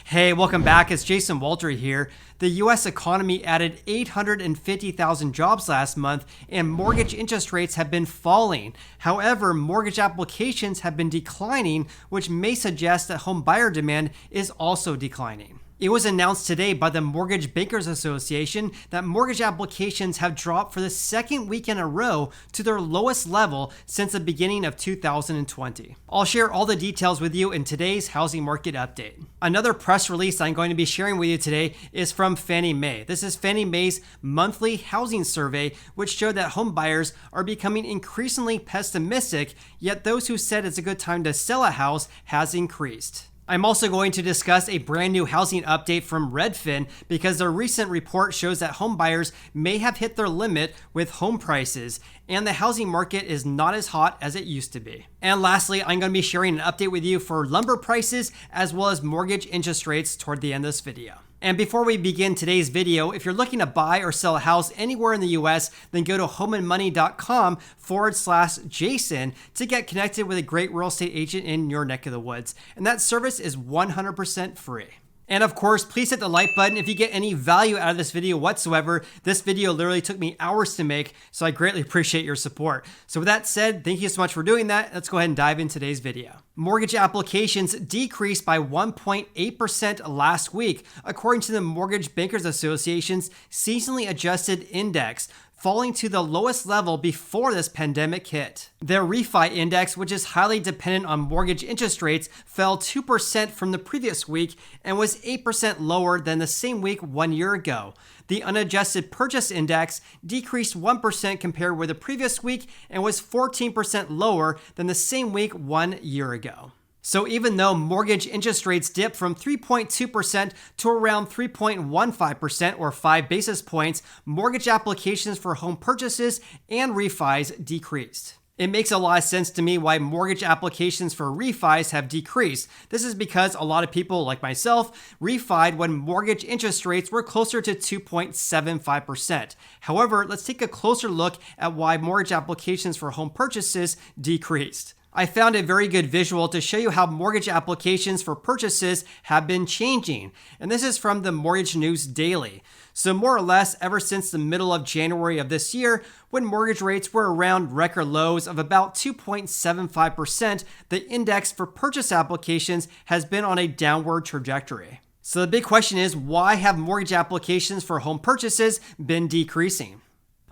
Hey, welcome back. It's Jason Walter here. The U.S. economy added 850,000 jobs last month, and mortgage interest rates have been falling. However, mortgage applications have been declining, which may suggest that home buyer demand is also declining. It was announced today by the Mortgage Bankers Association that mortgage applications have dropped for the second week in a row to their lowest level since the beginning of 2020. I'll share all the details with you in today's housing market update. Another press release I'm going to be sharing with you today is from Fannie Mae. This is Fannie Mae's monthly housing survey, which showed that home buyers are becoming increasingly pessimistic, yet those who said it's a good time to sell a house has increased. I'm also going to discuss a brand new housing update from Redfin because their recent report shows that home buyers may have hit their limit with home prices, and the housing market is not as hot as it used to be. And lastly, I'm going to be sharing an update with you for lumber prices as well as mortgage interest rates toward the end of this video. And before we begin today's video, if you're looking to buy or sell a house anywhere in the US, then go to homeandmoney.com/Jason to get connected with a great real estate agent in your neck of the woods. And that service is 100% free. And of course, please hit the like button if you get any value out of this video whatsoever. This video literally took me hours to make, so I greatly appreciate your support. So with that said, thank you so much for doing that. Let's go ahead and dive into today's video. Mortgage applications decreased by 1.8% last week, according to the Mortgage Bankers Association's seasonally adjusted index, falling to the lowest level before this pandemic hit. Their refi index, which is highly dependent on mortgage interest rates, fell 2% from the previous week and was 8% lower than the same week 1 year ago. The unadjusted purchase index decreased 1% compared with the previous week and was 14% lower than the same week 1 year ago. So even though mortgage interest rates dipped from 3.2% to around 3.15% or 5 basis points, mortgage applications for home purchases and refis decreased. It makes a lot of sense to me why mortgage applications for refis have decreased. This is because a lot of people, like myself, refied when mortgage interest rates were closer to 2.75%. However, let's take a closer look at why mortgage applications for home purchases decreased. I found a very good visual to show you how mortgage applications for purchases have been changing, and this is from the Mortgage News Daily. So more or less, ever since the middle of January of this year, when mortgage rates were around record lows of about 2.75%, the index for purchase applications has been on a downward trajectory. So the big question is, why have mortgage applications for home purchases been decreasing?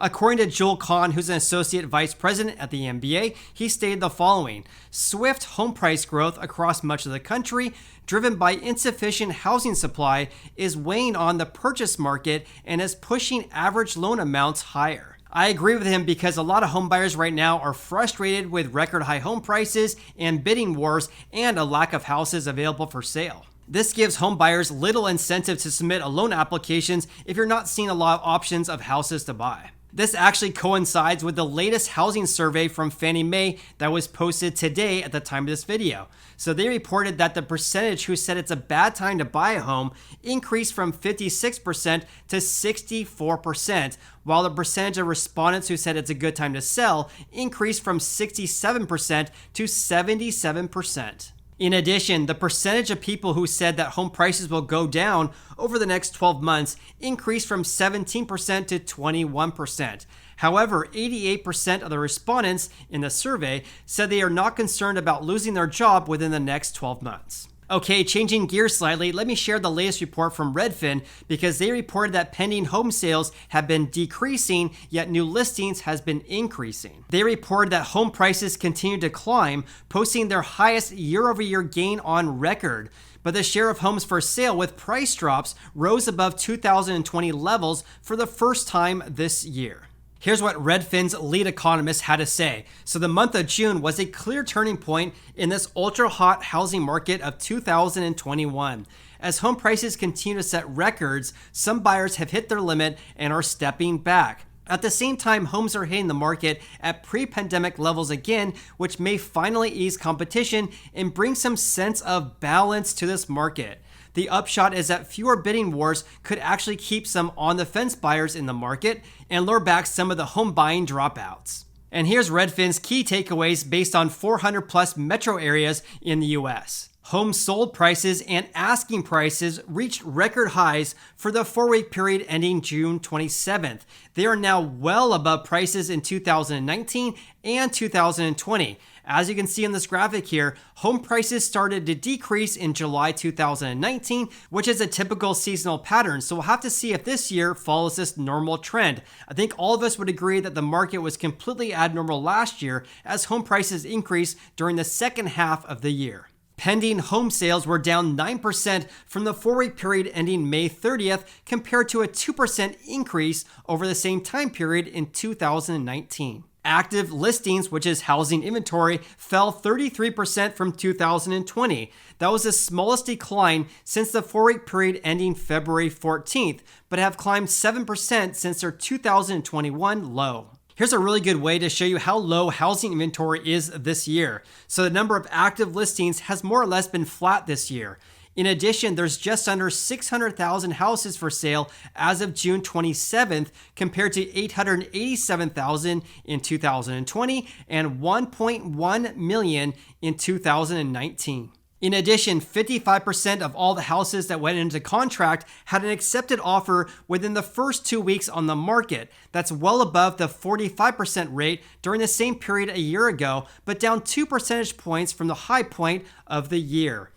According to Joel Kahn, who's an associate vice president at the MBA, he stated the following: swift home price growth across much of the country, driven by insufficient housing supply, is weighing on the purchase market and is pushing average loan amounts higher. I agree with him because a lot of home buyers right now are frustrated with record high home prices and bidding wars and a lack of houses available for sale. This gives home buyers little incentive to submit a loan applications if you're not seeing a lot of options of houses to buy. This actually coincides with the latest housing survey from Fannie Mae that was posted today at the time of this video. So they reported that the percentage who said it's a bad time to buy a home increased from 56% to 64%, while the percentage of respondents who said it's a good time to sell increased from 67% to 77%. In addition, the percentage of people who said that home prices will go down over the next 12 months increased from 17% to 21%. However, 88% of the respondents in the survey said they are not concerned about losing their job within the next 12 months. Okay, changing gears slightly, let me share the latest report from Redfin because they reported that pending home sales have been decreasing, yet new listings has been increasing. They reported that home prices continue to climb, posting their highest year-over-year gain on record. But the share of homes for sale with price drops rose above 2020 levels for the first time this year. Here's what Redfin's lead economist had to say. So the month of June was a clear turning point in this ultra-hot housing market of 2021. As home prices continue to set records, some buyers have hit their limit and are stepping back. At the same time, homes are hitting the market at pre-pandemic levels again, which may finally ease competition and bring some sense of balance to this market. The upshot is that fewer bidding wars could actually keep some on-the-fence buyers in the market and lure back some of the home buying dropouts. And here's Redfin's key takeaways based on 400 plus metro areas in the US. Home sold prices and asking prices reached record highs for the 4-week period ending June 27th. They are now well above prices in 2019 and 2020. As you can see in this graphic here, home prices started to decrease in July 2019, which is a typical seasonal pattern. So we'll have to see if this year follows this normal trend. I think all of us would agree that the market was completely abnormal last year as home prices increased during the second half of the year. Pending home sales were down 9% from the 4-week period ending May 30th compared to a 2% increase over the same time period in 2019. Active listings, which is housing inventory, fell 33% from 2020. That was the smallest decline since the 4-week period ending February 14th, but have climbed 7% since their 2021 low. Here's a really good way to show you how low housing inventory is this year. So the number of active listings has more or less been flat this year. In addition, there's just under 600,000 houses for sale as of June 27th compared to 887,000 in 2020 and 1.1 million in 2019. In addition, 55% of all the houses that went into contract had an accepted offer within the first 2 weeks on the market. That's well above the 45% rate during the same period a year ago, but down 2 percentage points from the high point of the year.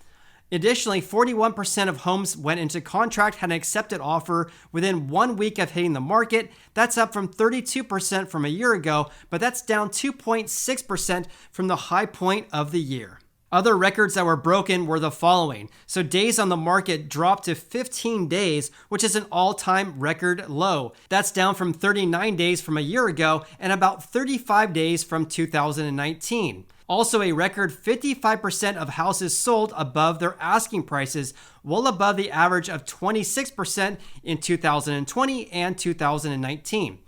Additionally, 41% of homes went into contract had an accepted offer within 1 week of hitting the market. That's up from 32% from a year ago, but that's down 2.6% from the high point of the year. Other records that were broken were the following. So days on the market dropped to 15 days, which is an all-time record low. That's down from 39 days from a year ago and about 35 days from 2019. Also a record 55% of houses sold above their asking prices, well above the average of 26% in 2020 and 2019.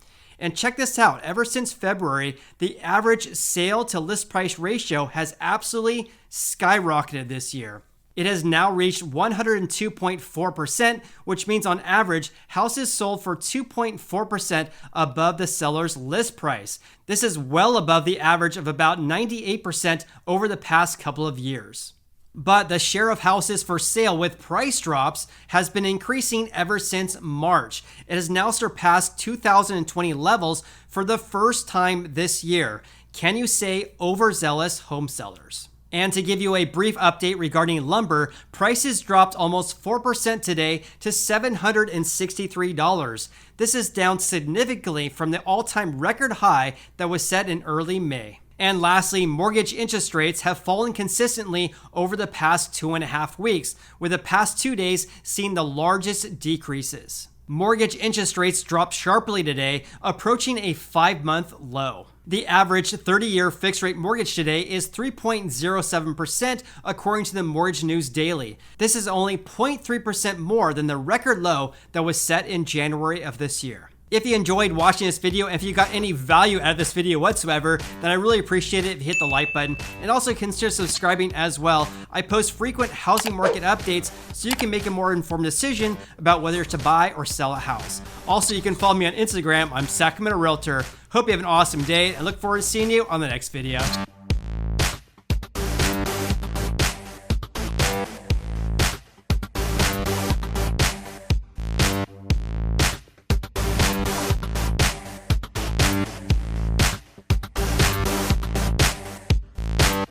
And check this out, ever since February, the average sale to list price ratio has absolutely skyrocketed this year. It has now reached 102.4%, which means on average, houses sold for 2.4% above the seller's list price. This is well above the average of about 98% over the past couple of years. But the share of houses for sale with price drops has been increasing ever since March. It has now surpassed 2020 levels for the first time this year. Can you say overzealous home sellers? And to give you a brief update regarding lumber, prices dropped almost 4% today to $763. This is down significantly from the all-time record high that was set in early May. And lastly, mortgage interest rates have fallen consistently over the past 2.5 weeks, with the past 2 days seeing the largest decreases. Mortgage interest rates dropped sharply today, approaching a 5-month low. The average 30-year fixed-rate mortgage today is 3.07% according to the Mortgage News Daily. This is only 0.3% more than the record low that was set in January of this year. If you enjoyed watching this video, and if you got any value out of this video whatsoever, then I really appreciate it if you hit the like button, and also consider subscribing as well. I post frequent housing market updates so you can make a more informed decision about whether to buy or sell a house. Also, you can follow me on Instagram. I'm Sacramento Realtor. Hope you have an awesome day and look forward to seeing you on the next video.